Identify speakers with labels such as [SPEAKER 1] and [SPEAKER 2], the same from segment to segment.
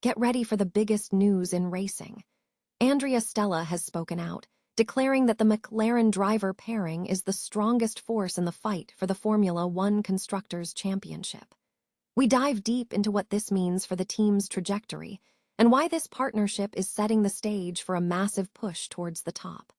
[SPEAKER 1] Get ready for the biggest news in racing. Andrea Stella has spoken out, declaring that the McLaren driver pairing is the strongest force in the fight for the Formula One Constructors' Championship. We dive deep into what this means for the team's trajectory and why this partnership is setting the stage for a massive push towards the top.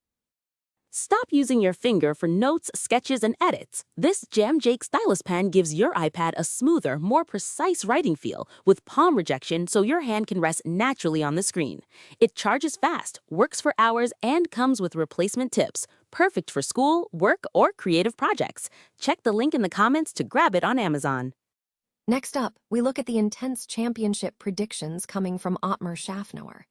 [SPEAKER 2] Stop using your finger for notes, sketches, and edits. This Jam Jake stylus pen gives your iPad a smoother, more precise writing feel with palm rejection so your hand can rest naturally on the screen. It charges fast, works for hours, and comes with replacement tips. Perfect for school, work, or creative projects. Check the link in the comments to grab it on Amazon.
[SPEAKER 1] Next up, we look at the intense championship predictions coming from Otmar Szafnauer.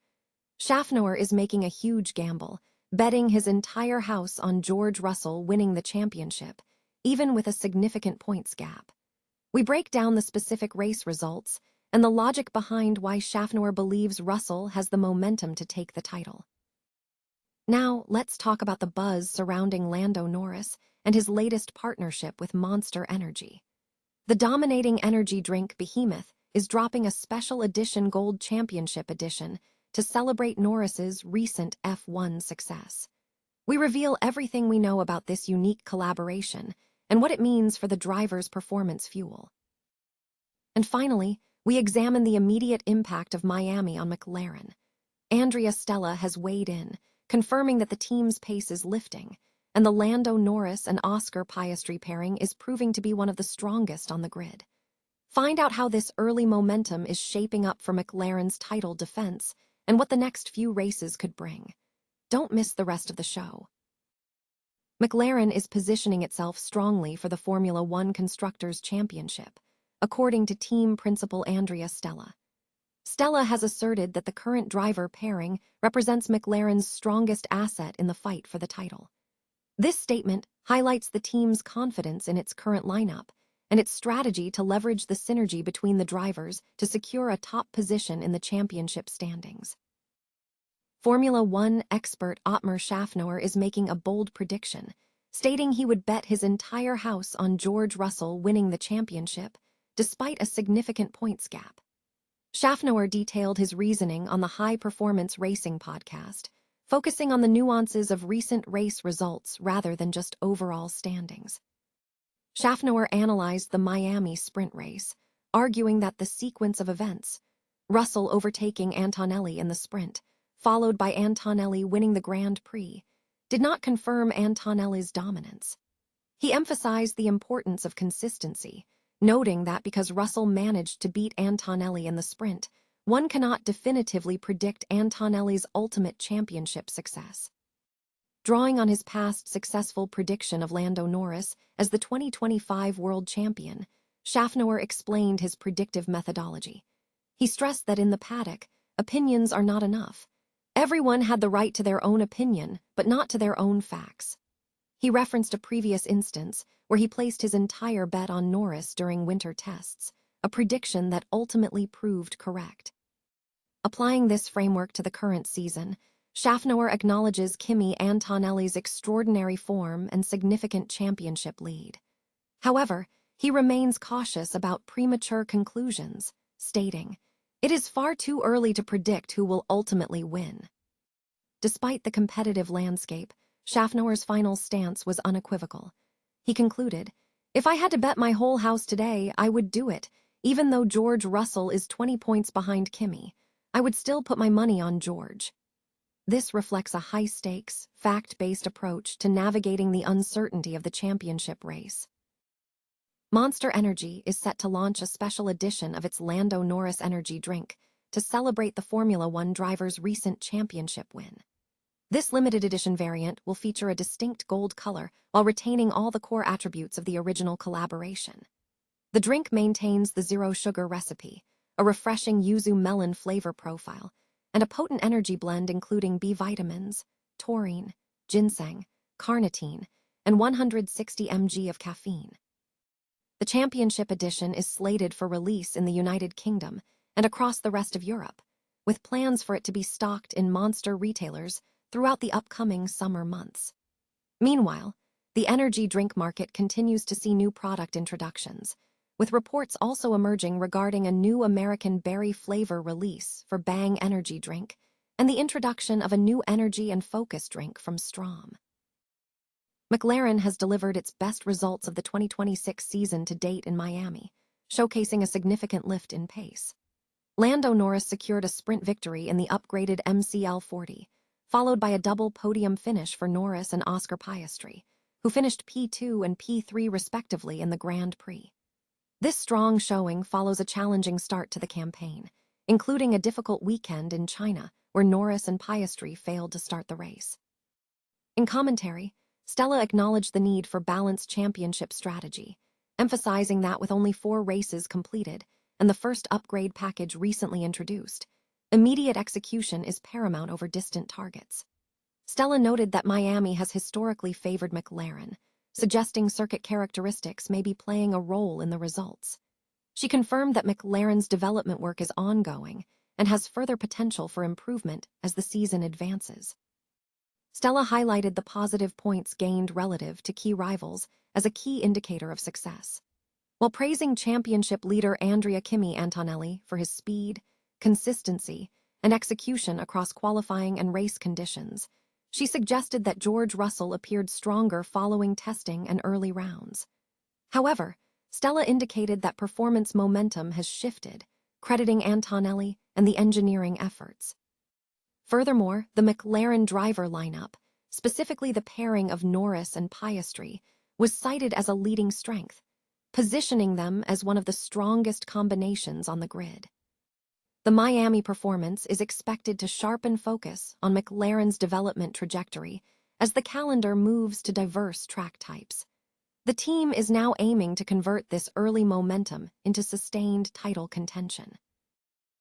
[SPEAKER 1] Szafnauer is making a huge gamble, betting his entire house on George Russell winning the championship, even with a significant points gap. We break down the specific race results and the logic behind why Szafnauer believes Russell has the momentum to take the title. Now, let's talk about the buzz surrounding Lando Norris and his latest partnership with Monster Energy. The dominating energy drink behemoth is dropping a special edition Gold Championship edition to celebrate Norris's recent F1 success. We reveal everything we know about this unique collaboration and what it means for the driver's performance fuel. And finally, we examine the immediate impact of Miami on McLaren. Andrea Stella has weighed in, confirming that the team's pace is lifting, and the Lando Norris and Oscar Piastri pairing is proving to be one of the strongest on the grid. Find out how this early momentum is shaping up for McLaren's title defense and what the next few races could bring. Don't miss the rest of the show. McLaren is positioning itself strongly for the Formula One Constructors' Championship, according to team principal Andrea Stella. Stella has asserted that the current driver pairing represents McLaren's strongest asset in the fight for the title. This statement highlights the team's confidence in its current lineup and its strategy to leverage the synergy between the drivers to secure a top position in the championship standings. Formula One expert Otmar Szafnauer is making a bold prediction, stating he would bet his entire house on George Russell winning the championship, despite a significant points gap. Szafnauer detailed his reasoning on the High Performance Racing podcast, focusing on the nuances of recent race results rather than just overall standings. Szafnauer analyzed the Miami sprint race, arguing that the sequence of events, Russell overtaking Antonelli in the sprint, followed by Antonelli winning the Grand Prix, did not confirm Antonelli's dominance. He emphasized the importance of consistency, noting that because Russell managed to beat Antonelli in the sprint, one cannot definitively predict Antonelli's ultimate championship success. Drawing on his past successful prediction of Lando Norris as the 2025 world champion, Szafnauer explained his predictive methodology. He stressed that in the paddock, opinions are not enough. Everyone had the right to their own opinion, but not to their own facts. He referenced a previous instance where he placed his entire bet on Norris during winter tests, a prediction that ultimately proved correct. Applying this framework to the current season, Szafnauer acknowledges Kimi Antonelli's extraordinary form and significant championship lead. However, he remains cautious about premature conclusions, stating, "It is far too early to predict who will ultimately win." Despite the competitive landscape, Szafnauer's final stance was unequivocal. He concluded, "If I had to bet my whole house today, I would do it, even though George Russell is 20 points behind Kimi. I would still put my money on George." This reflects a high-stakes, fact-based approach to navigating the uncertainty of the championship race. Monster Energy is set to launch a special edition of its Lando Norris energy drink to celebrate the Formula One driver's recent championship win. This limited edition variant will feature a distinct gold color while retaining all the core attributes of the original collaboration. The drink maintains the zero-sugar recipe, a refreshing yuzu melon flavor profile, and a potent energy blend including B vitamins, taurine, ginseng, carnitine, and 160 mg of caffeine. The championship edition is slated for release in the United Kingdom and across the rest of Europe, with plans for it to be stocked in Monster retailers throughout the upcoming summer months. Meanwhile, the energy drink market continues to see new product introductions, with reports also emerging regarding a new American berry flavor release for Bang energy drink and the introduction of a new energy and focus drink from Strom. McLaren has delivered its best results of the 2026 season to date in Miami, showcasing a significant lift in pace. Lando Norris secured a sprint victory in the upgraded MCL 40, followed by a double podium finish for Norris and Oscar Piastri, who finished P2 and P3 respectively in the Grand Prix. This strong showing follows a challenging start to the campaign, including a difficult weekend in China where Norris and Piastri failed to start the race. In commentary, Stella acknowledged the need for balanced championship strategy, emphasizing that with only 4 races completed and the first upgrade package recently introduced, immediate execution is paramount over distant targets. Stella noted that Miami has historically favored McLaren, suggesting circuit characteristics may be playing a role in the results. She confirmed that McLaren's development work is ongoing and has further potential for improvement as the season advances. Stella highlighted the positive points gained relative to key rivals as a key indicator of success. While praising championship leader Andrea Antonelli for his speed, consistency, and execution across qualifying and race conditions, she suggested that George Russell appeared stronger following testing and early rounds. However, Stella indicated that performance momentum has shifted, crediting Antonelli and the engineering efforts. Furthermore, the McLaren driver lineup, specifically the pairing of Norris and Piastri, was cited as a leading strength, positioning them as one of the strongest combinations on the grid. The Miami performance is expected to sharpen focus on McLaren's development trajectory as the calendar moves to diverse track types. The team is now aiming to convert this early momentum into sustained title contention.